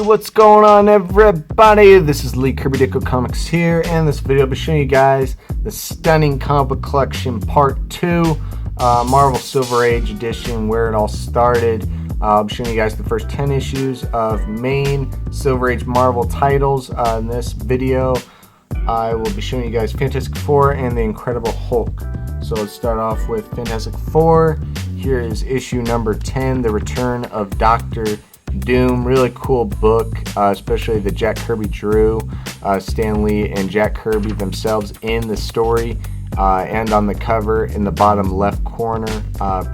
what's going on, everybody? This is Lee Kirby Dicko Comics here, and in this video I'll be showing you guys the stunning comic book collection Part 2, Marvel Silver Age edition, where it all started. I'll be showing you guys the first 10 issues of main Silver Age Marvel titles. In this video, I will be showing you guys Fantastic Four and the Incredible Hulk. So let's start off with Fantastic Four. Here is issue number 10, The Return of Dr. Doom. Really cool book, especially the Jack Kirby drew, Stan Lee and Jack Kirby themselves in the story, and on the cover in the bottom left corner.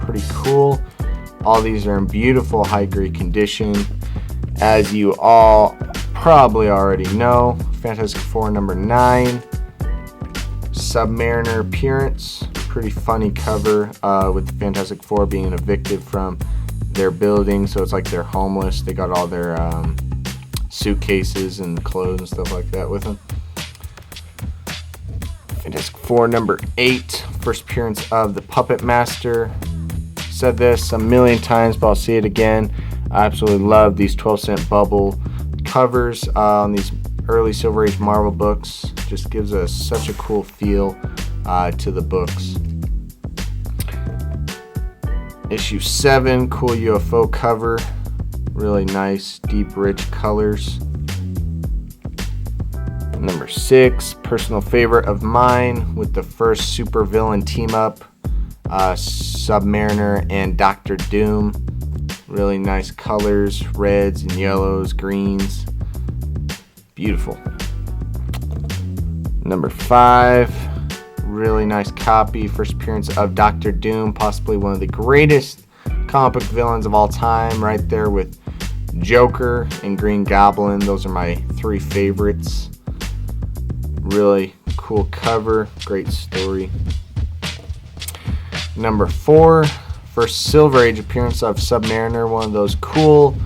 Pretty cool. All these are in beautiful high-grade condition. As you all probably already know, Fantastic Four number 9, Submariner appearance. Pretty funny cover, with the Fantastic Four being evicted from their building, so it's like they're homeless. They got all their suitcases and clothes and stuff like that with them. Fantastic Four number 8, first appearance of the Puppet Master. Said this a million times, but I'll say it again. I absolutely love these 12-cent bubble covers on these early Silver Age Marvel books. Just gives us such a cool feel to the books. Issue 7, cool UFO cover. Really nice, deep, rich colors. Number 6, personal favorite of mine with the first supervillain team up, Submariner and Dr. Doom. Really nice colors, reds and yellows, greens. Beautiful. Number 5, really nice copy, first appearance of Dr. Doom, possibly one of the greatest comic book villains of all time, right there with Joker and Green Goblin. Those are my 3 favorites. Really cool cover, great story. Number 4, first Silver Age appearance of Submariner, one of those cool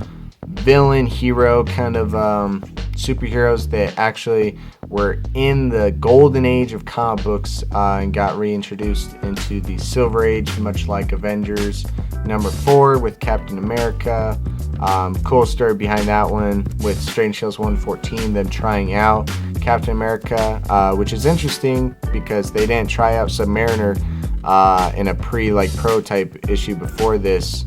villain hero kind of superheroes that actually were in the golden age of comic books, and got reintroduced into the Silver Age, much like Avengers. Number 4 with Captain America. Cool story behind that one with Strange Tales 114, them trying out Captain America, which is interesting because they didn't try out Submariner in a prototype issue before this.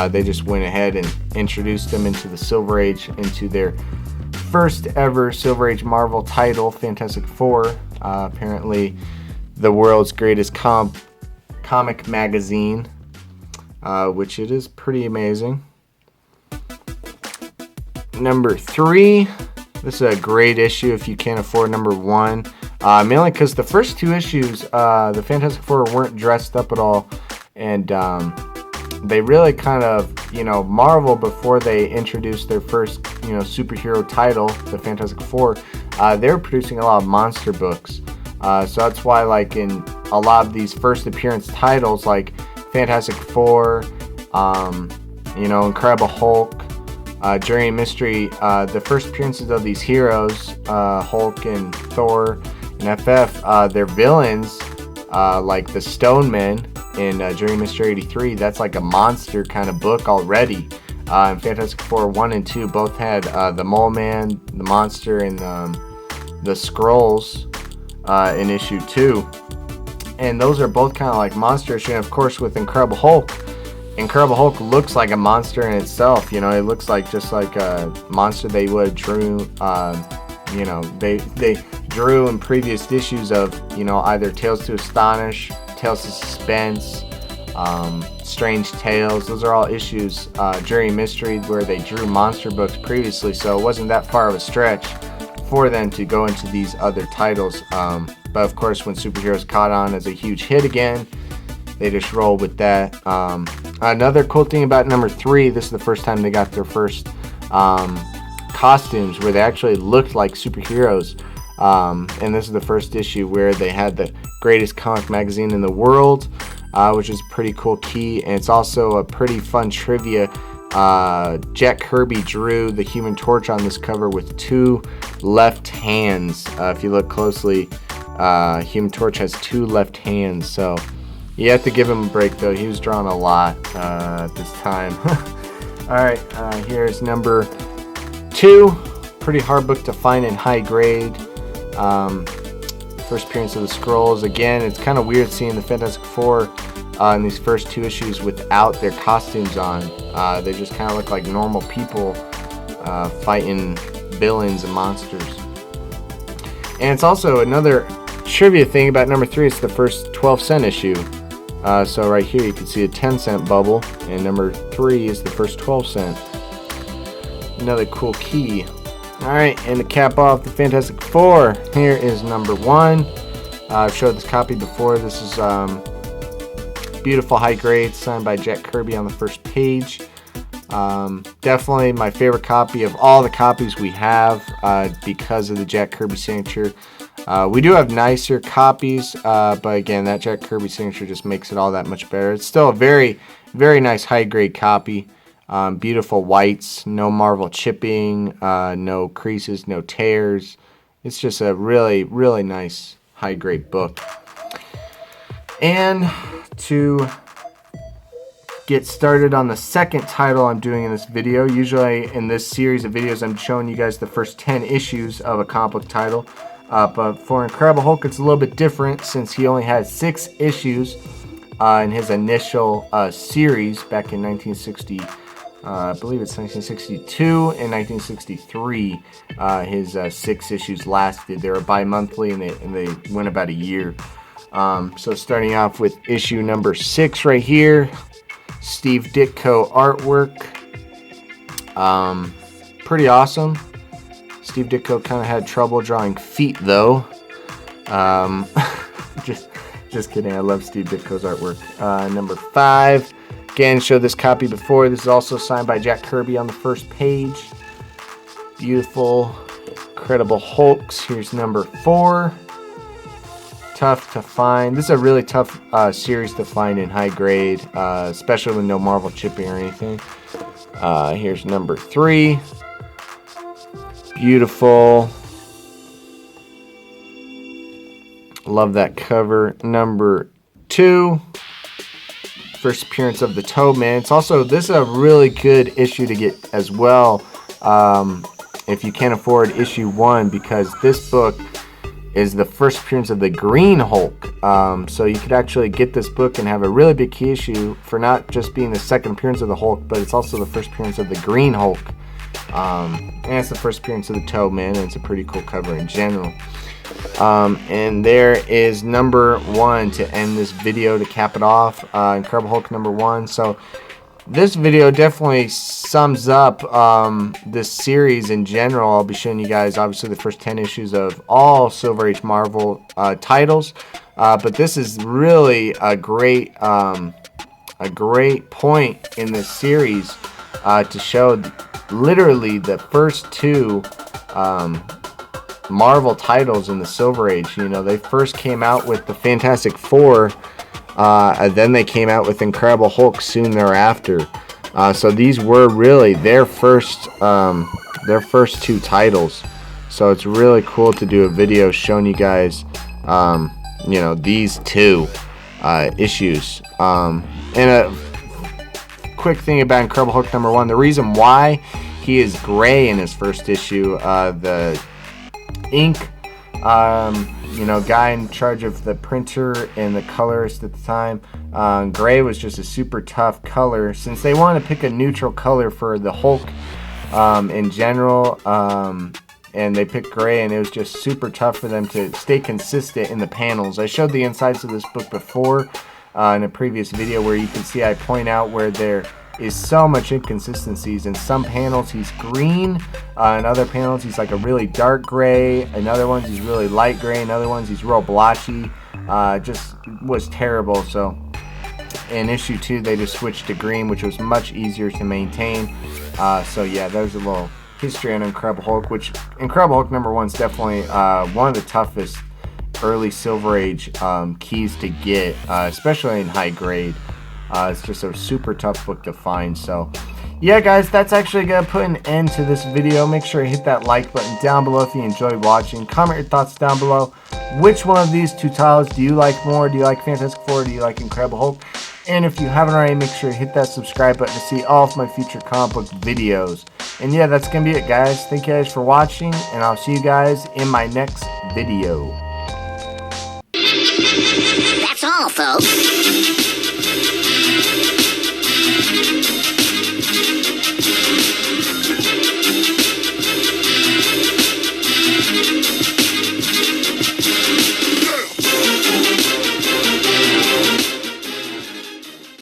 They just went ahead and introduced them into the Silver Age, into their first ever Silver Age Marvel title, Fantastic Four. Apparently the world's greatest comic magazine, which it is pretty amazing. Number 3, this is a great issue if you can't afford number 1. Mainly because the first 2 issues, the Fantastic Four weren't dressed up at all, and they really kind of, Marvel, before they introduced their first, superhero title, the Fantastic Four, they were producing a lot of monster books. So that's why, like, in a lot of these first appearance titles, like Fantastic Four, Incredible Hulk, Journey and Mystery, the first appearances of these heroes, Hulk and Thor and FF, their villains, like the Stone Men in Journey Mystery 83, that's like a monster kind of book already. And Fantastic Four 1 and 2 both had the Mole Man, the monster, and the Skrulls in issue 2. And those are both kind of like monsters. And of course, with Incredible Hulk looks like a monster in itself. It looks like just like a monster they would have drew. They drew in previous issues of either Tales to Astonish, Tales to Suspense, Strange Tales. Those are all issues, Journey Mystery, where they drew monster books previously, so it wasn't that far of a stretch for them to go into these other titles. But of course, when superheroes caught on as a huge hit again, they just rolled with that. Another cool thing about number 3, this is the first time they got their first costumes where they actually looked like superheroes. And this is the first issue where they had the greatest comic magazine in the world, which is a pretty cool key. And it's also a pretty fun trivia. Jack Kirby drew the Human Torch on this cover with 2 left hands. If you look closely, Human Torch has 2 left hands, so you have to give him a break, though. He was drawing a lot at this time. Alright, here's number 2 2, pretty hard book to find in high grade. First appearance of the Skrulls. Again, it's kind of weird seeing the Fantastic Four in these first 2 issues without their costumes on. They just kind of look like normal people fighting villains and monsters. And it's also another trivia thing about number 3. It's the first 12-cent issue. So right here you can see a 10-cent bubble, and number 3 is the first 12-cent. Another cool key. Alright, and to cap off the Fantastic Four, here is number 1. I've showed this copy before. This is beautiful high grade, signed by Jack Kirby on the first page. Definitely my favorite copy of all the copies we have because of the Jack Kirby signature. We do have nicer copies, but again, that Jack Kirby signature just makes it all that much better. It's still a very, very nice high grade copy. Beautiful whites, no Marvel chipping, no creases, no tears. It's just a really, really nice high grade book. And to get started on the second title I'm doing in this video, usually in this series of videos I'm showing you guys the first 10 issues of a comic book title. But for Incredible Hulk, it's a little bit different since he only had 6 issues in his initial series back in 1960. I believe it's 1962 and 1963. His 6 issues lasted. They were bi-monthly and they went about a year. So starting off with issue number 6 right here, Steve Ditko artwork. Pretty awesome. Steve Ditko kind of had trouble drawing feet though. Just kidding. I love Steve Ditko's artwork. Number 5. Again, showed this copy before. This is also signed by Jack Kirby on the first page. Beautiful, Incredible Hulks. Here's number 4. Tough to find. This is a really tough series to find in high grade, especially with no Marvel chipping or anything. Here's number 3. Beautiful. Love that cover. Number 2. First appearance of the Toadman. It's also, this is a really good issue to get as well if you can't afford issue 1, because this book is the first appearance of the Green Hulk. So you could actually get this book and have a really big key issue for not just being the second appearance of the Hulk, but it's also the first appearance of the Green Hulk. And it's the first appearance of the Toadman, and it's a pretty cool cover in general. And there is number 1 to end this video, to cap it off. Incredible Hulk number 1. So this video definitely sums up this series in general. I'll be showing you guys obviously the first 10 issues of all Silver Age Marvel titles, but this is really a great point in this series to show literally the first 2 Marvel titles in the Silver Age. You know, they first came out with the Fantastic Four, and then they came out with Incredible Hulk soon thereafter. So these were really their first 2 titles. So it's really cool to do a video showing you guys, you know, these 2 issues. And a quick thing about Incredible Hulk number 1: the reason why he is gray in his first issue, the ink, you know, guy in charge of the printer and the colorist at the time, gray was just a super tough color, since they wanted to pick a neutral color for the Hulk in general, and they picked gray, and it was just super tough for them to stay consistent in the panels. I showed the insides of this book before in a previous video, where you can see I point out where there is so much inconsistencies. In some panels he's green, in other panels he's like a really dark gray, in other ones he's really light gray, in other ones he's real blotchy. Just was terrible. So in issue 2 they just switched to green, which was much easier to maintain. So yeah, there's a little history on Incredible Hulk, which Incredible Hulk number 1 is definitely one of the toughest early Silver Age keys to get, especially in high grade. It's just a super tough book to find. So yeah, guys, that's actually going to put an end to this video. Make sure you hit that like button down below if you enjoyed watching. Comment your thoughts down below. Which one of these two titles do you like more? Do you like Fantastic Four? Do you like Incredible Hulk? And if you haven't already, make sure you hit that subscribe button to see all of my future comic book videos. And yeah, that's going to be it, guys. Thank you guys for watching, and I'll see you guys in my next video. That's all, folks.